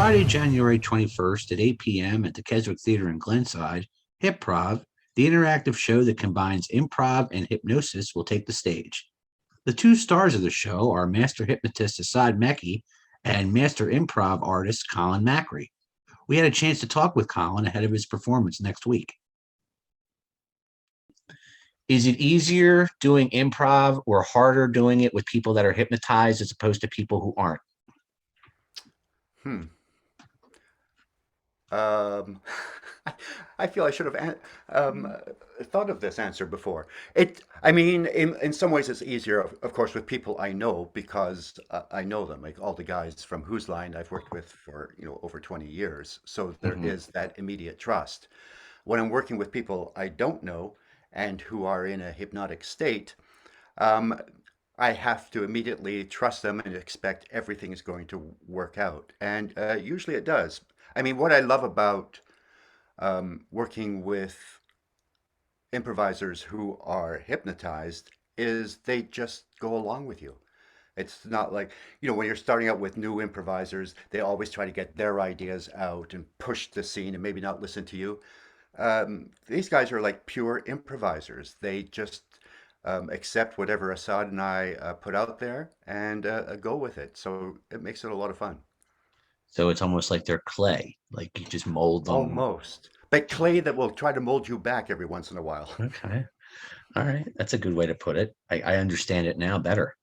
Friday, January 21st at 8 p.m. at the Keswick Theatre in Glenside, Hyprov, the interactive show that combines improv and hypnosis, will take the stage. The two stars of the show are master hypnotist Assad Mekki and master improv artist Colin Mochrie. We had a chance to talk with Colin ahead of his performance next week. Is it easier doing improv or harder doing it with people that are hypnotized as opposed to people who aren't? Hmm. Um, I feel I should have thought of this answer before. I mean, in some ways, it's easier, of course, with people I know because I know them. Like all the guys from Whose Line I've worked with for, over 20 years. So there Mhm. is that immediate trust. When I'm working with people I don't know and who are in a hypnotic state, um, I have to immediately trust them and expect everything is going to work out. And usually it does. I mean, what I love about working with improvisers who are hypnotized is they just go along with you. It's not like, when you're starting out with new improvisers, they always try to get their ideas out and push the scene and maybe not listen to you. These guys are like pure improvisers. They just accept whatever Assad and I put out there and go with it. So it makes it a lot of fun. So it's almost like they're clay, like you just mold them. Almost. But clay that will try to mold you back every once in a while. Okay. All right. That's a good way to put it. I understand it now better.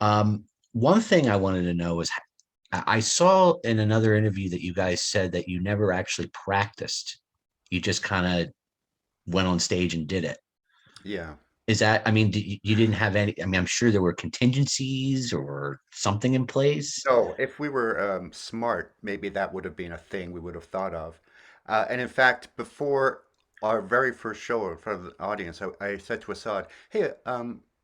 Um, One thing I wanted to know is I saw in another interview that you guys said that you never actually practiced. You just kind of went on stage and did it. Yeah. Is that, I mean, you didn't have any, I mean, I'm sure there were contingencies or something in place. No, if we were smart, maybe that would have been a thing we would have thought of. And in fact, before our very first show in front of the audience, I said to Assad, "Hey,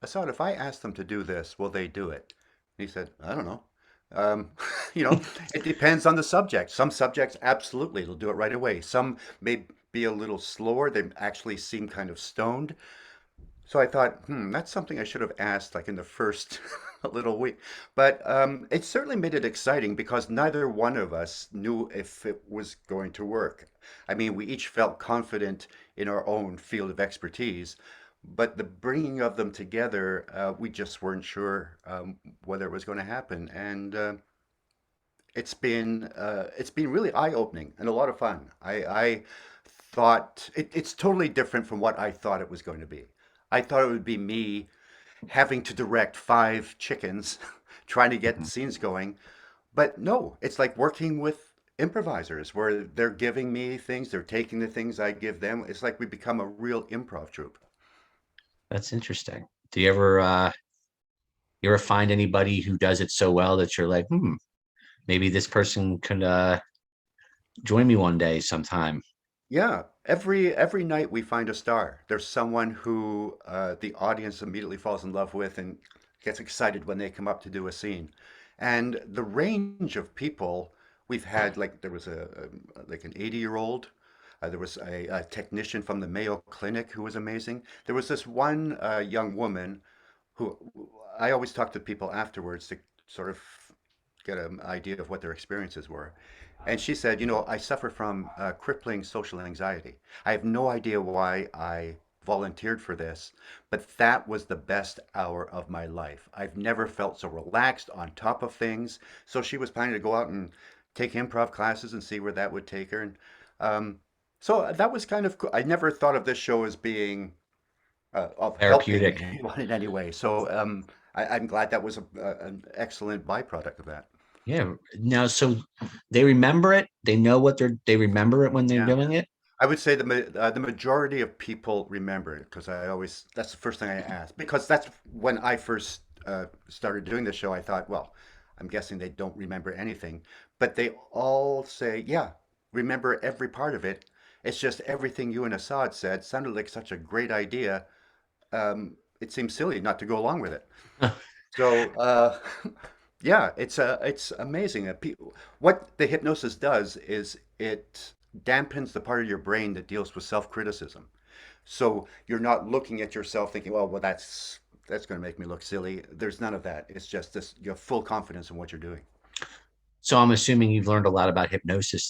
Assad, if I ask them to do this, will they do it?" And he said, "I don't know. Um, you know, it depends on the subject. Some subjects, absolutely, they'll do it right away. Some may be a little slower. They actually seem kind of stoned. So I thought, that's something I should have asked like in the first little week. But it certainly made it exciting because neither one of us knew if it was going to work. I mean, we each felt confident in our own field of expertise, but the bringing of them together, we just weren't sure whether it was going to happen. And it's been really eye-opening and a lot of fun. I thought it's totally different from what I thought it was going to be. I thought it would be me having to direct five chickens, trying to get Mhm. scenes going. But no, it's like working with improvisers where they're giving me things, they're taking the things I give them. It's like we become a real improv troupe. That's interesting. Do you ever find anybody who does it so well that you're like, maybe this person could join me one day sometime? Yeah, every night we find a star. There's someone who the audience immediately falls in love with and gets excited when they come up to do a scene. And the range of people we've had, like there was like an 80-year-old, there was a technician from the Mayo Clinic who was amazing. There was this one young woman who I always talk to people afterwards to sort of get an idea of what their experiences were. And she said, I suffer from crippling social anxiety. I have no idea why I volunteered for this, but that was the best hour of my life. I've never felt so relaxed on top of things. So she was planning to go out and take improv classes and see where that would take her. And so that was kind of cool. I never thought of this show as being of helping Therapeutic. anyone in any way. So I'm glad that was an excellent byproduct of that. Yeah. Now, so they remember it. They know they remember it when they're Yeah. doing it. I would say the majority of people remember it because that's the first thing I ask because that's when I first started doing the show. I thought, well, I'm guessing they don't remember anything, but they all say, yeah, remember every part of it. It's just everything you and Assad said sounded like such a great idea. It seems silly not to go along with it. So, yeah, it's amazing. What the hypnosis does is it dampens the part of your brain that deals with self-criticism. So you're not looking at yourself thinking, well, that's going to make me look silly. There's none of that. It's just this, you have full confidence in what you're doing. So I'm assuming you've learned a lot about hypnosis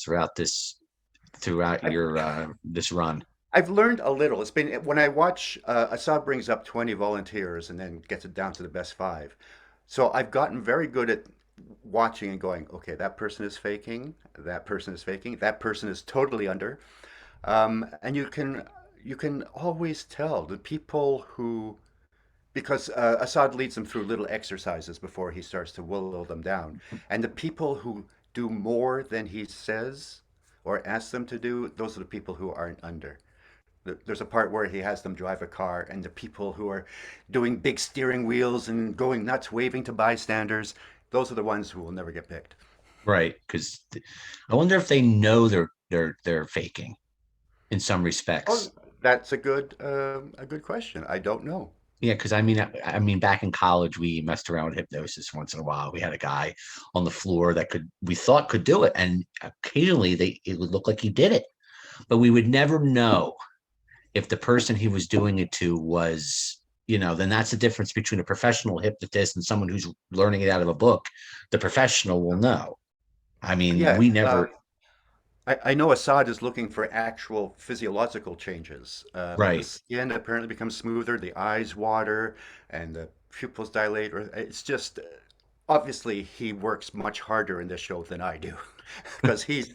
throughout I've, your this run. I've learned a little. It's been when I watch Assad brings up 20 volunteers and then gets it down to the best five. So I've gotten very good at watching and going, okay, that person is faking, that person is faking, that person is totally under. And you can always tell the people who because Assad leads them through little exercises before he starts to whittle them down. And the people who do more than he says or asks them to do, those are the people who aren't under. There's a part where he has them drive a car, and the people who are doing big steering wheels and going nuts, waving to bystanders, those are the ones who will never get picked. Right, because I wonder if they know they're faking in some Oh, respects. that's a good question. I don't know. Yeah, because I mean, back in college, we messed around with hypnosis once in a while. We had a guy on the floor that we thought could do it, and occasionally it would look like he did it, but we would never know if the person he was doing it to was, then that's the difference between a professional hypnotist and someone who's learning it out of a book. The professional will know. I mean, Yeah, we never, I know Assad is looking for actual physiological changes. The right. skin apparently becomes smoother, the eyes water, and the pupils dilate. Or it's just obviously he works much harder in this show than I do, because he's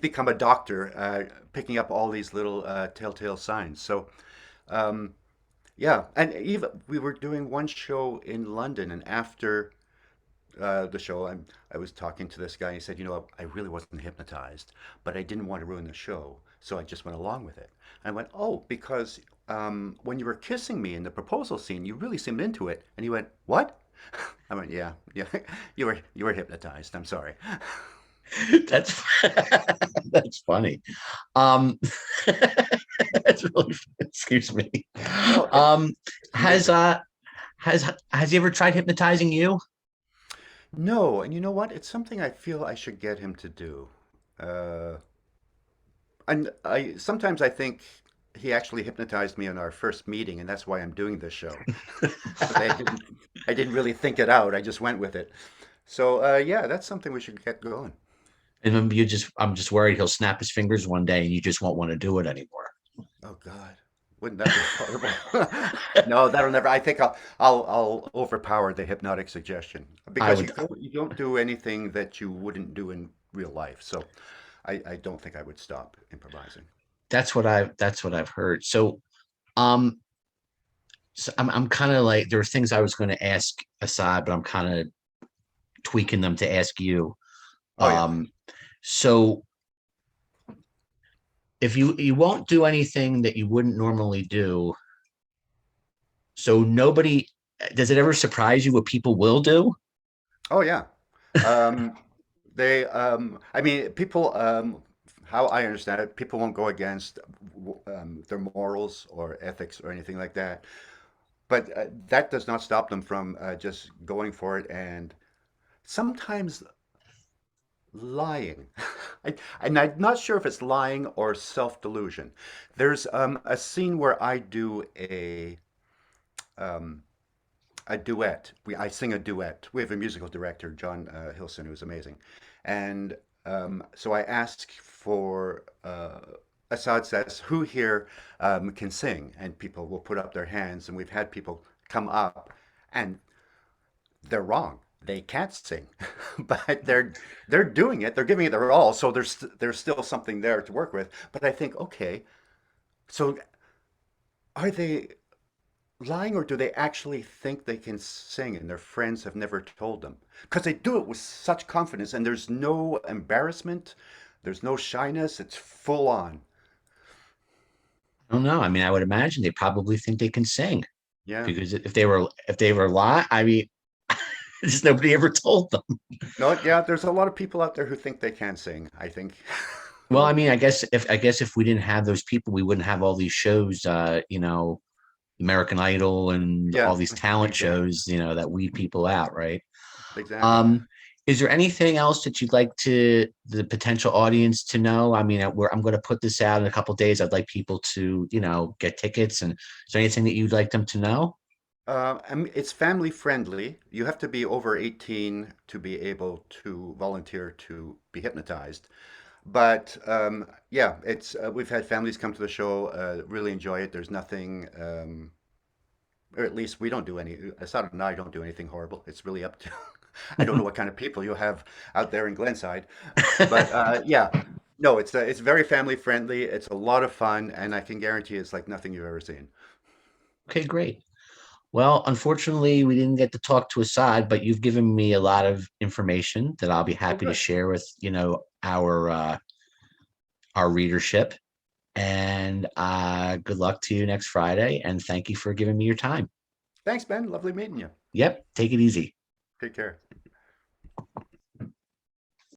become a doctor, picking up all these little telltale signs. So um, yeah, and even we were doing one show in London, and after the show, I was talking to this guy. He said, I really wasn't hypnotized, but I didn't want to ruin the show, so I just went along with it. I went, oh, because when you were kissing me in the proposal scene, you really seemed into it. And he went, what? I went, yeah, yeah, you were hypnotized. I'm sorry. That's that's funny. Um, that's really, excuse me. No, Um, it's has amazing. uh has he ever tried hypnotizing you? No, and you know what? It's something I feel I should get him to do. Uh, and I sometimes I think he actually hypnotized me in our first meeting, and that's why I'm doing this show. Because I didn't really think it out. I just went with it. So yeah, that's something we should get going. And then I'm just worried he'll snap his fingers one day and you just won't want to do it anymore. Oh God, wouldn't that be horrible? No, that'll never. I think I'll overpower the hypnotic suggestion I because would, you don't do anything that you wouldn't do in real life. So I don't think I would stop improvising. that's what I've heard. Um, so I'm kind of like, there are things I was going to ask Assad, but I'm kind of tweaking them to ask you. Oh yeah. Um, so if you won't do anything that you wouldn't normally do, so nobody, does it ever surprise you what people will do? Oh yeah. Um, I mean, people, how I understand it, people won't go against their morals or ethics or anything like that. But that does not stop them from just going for it and sometimes lying. And I'm not sure if it's lying or self-delusion. There's a scene where I do um, a duet. I sing a duet. We have a musical director, John Hilson, who's amazing. And so I ask for, Assad says, who here can sing? And people will put up their hands. And we've had people come up and they're wrong. They can't sing, but they're doing it. They're giving it their all. So there's still something there to work with. But I think, okay, so are they lying or do they actually think they can sing and their friends have never told them? Because they do it with such confidence and there's no embarrassment, there's no shyness, it's full on. I don't know. I mean, I would imagine they probably think they can sing Yeah. because if they were lying, I mean, just nobody ever told them. No, yeah, there's a lot of people out there who think they can sing, I think. Well, I mean, I guess if we didn't have those people, we wouldn't have all these shows, American Idol and all Yeah, these talent exactly. shows, that weed people out, right? Exactly. Um, is there anything else that you'd like to the potential audience to know? I mean, I'm going to put this out in a couple of days. I'd like people to, get tickets. And is there anything that you'd like them to know? It's family friendly. You have to be over 18 to be able to volunteer to be hypnotized. But yeah, it's we've had families come to the show, really enjoy it. There's nothing, or at least we don't do any. Asad and I don't do anything horrible. It's really up to. I don't know what kind of people you have out there in Glenside, but yeah, no, it's very family friendly. It's a lot of fun, and I can guarantee it's like nothing you've ever seen. Okay, great. Well, unfortunately, we didn't get to talk to Assad, but you've given me a lot of information that I'll be Oh, happy to good. share with, our readership. And good luck to you next Friday. And thank you for giving me your time. Thanks, Ben. Lovely meeting you. Yep, take it easy. Take care.